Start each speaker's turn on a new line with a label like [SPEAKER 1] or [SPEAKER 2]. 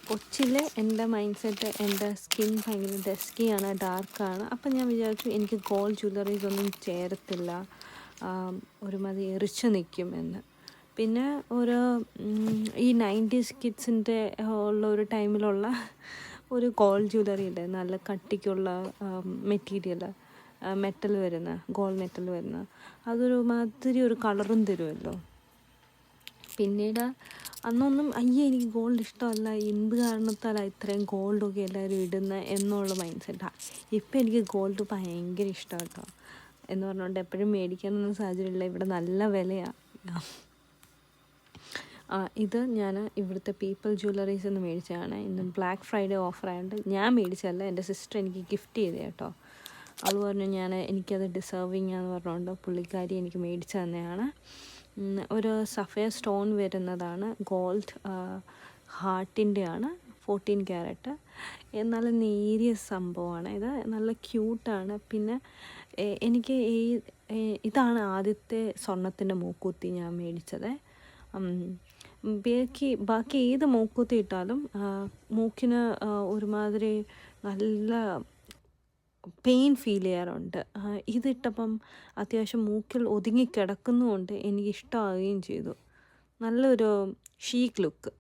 [SPEAKER 1] കൊച്ചിലെ എൻ്റെ mind set എൻ്റെ സ്കിൻ ഭയങ്കര ഡസ്കിയാണ്, ഡാർക്കാണ്. അപ്പം ഞാൻ വിചാരിച്ചു എനിക്ക് ഗോൾഡ് ജ്വല്ലറീസ് ഒന്നും ചേരത്തില്ല, ഒരുമാതിരി എറിച്ച് നിൽക്കും എന്ന്. പിന്നെ ഒരു ഈ 90s കിഡ്സിൻ്റെ ഉള്ള ഒരു ടൈമിലുള്ള ഒരു ഗോൾഡ് ജ്വല്ലറി ഉണ്ട്, നല്ല കട്ടിക്കുള്ള മെറ്റീരിയൽ, മെറ്റൽ വരുന്ന, ഗോൾഡ് മെറ്റൽ വരുന്ന, അതൊരു മാതിരി ഒരു കളറും തരുമല്ലോ. പിന്നീട് അന്നൊന്നും എനിക്ക് ഗോൾഡ് ഇഷ്ടമല്ല, എന്ത് കാരണത്താലാണ് ഇത്രയും ഗോൾഡൊക്കെ എല്ലാവരും ഇടുന്നത് എന്നുള്ള മൈൻഡ് സെറ്റാണ്. ഇപ്പം എനിക്ക് ഗോൾഡ് ഭയങ്കര ഇഷ്ടമാണ് കേട്ടോ. എന്ന് പറഞ്ഞുകൊണ്ട് എപ്പോഴും മേടിക്കാനൊന്നും സാഹചര്യമില്ല, ഇവിടെ നല്ല വിലയാണ്. ഇത് ഞാൻ ഇവിടുത്തെ പീപ്പിൾ ജ്വല്ലറീസ് എന്ന് മേടിച്ചതാണ്. ഇന്ന് ബ്ലാക്ക് ഫ്രൈഡേ ഓഫറായതുകൊണ്ട് ഞാൻ മേടിച്ചതല്ല, എൻ്റെ സിസ്റ്റർ എനിക്ക് ഗിഫ്റ്റ് ചെയ്തേ കേട്ടോ. അവൾ പറഞ്ഞു എനിക്കത് ഡിസേർവിങ് ആണെന്ന് പറഞ്ഞുകൊണ്ട് പുള്ളിക്കാരി എനിക്ക് മേടിച്ചു തന്നെയാണ്. ഒരു സഫയർ സ്റ്റോൺ വരുന്നതാണ്, ഗോൾഡ് ഹാർട്ടിൻ്റെയാണ്, 14 ക്യാരറ്റ്. നല്ല നേരിയ സംഭവമാണ് ഇത്, നല്ല ക്യൂട്ടാണ്. പിന്നെ എനിക്ക് ഇതാണ് ആദ്യത്തെ സ്വർണത്തിൻ്റെ മൂക്കുത്തി ഞാൻ മേടിച്ചത്. ബാക്കി ഏത് മൂക്കുത്തി ഇട്ടാലും മൂക്കിന് ഒരുമാതിരി നല്ല പെയിൻ ഫീൽ ചെയ്യാറുണ്ട്. ഇതിട്ടപ്പം അത്യാവശ്യം മൂക്കിൽ ഒതുങ്ങിക്കിടക്കുന്നതുകൊണ്ട് എനിക്കിഷ്ടമാവുകയും ചെയ്തു. നല്ലൊരു ഷീക്ക് ലുക്ക്.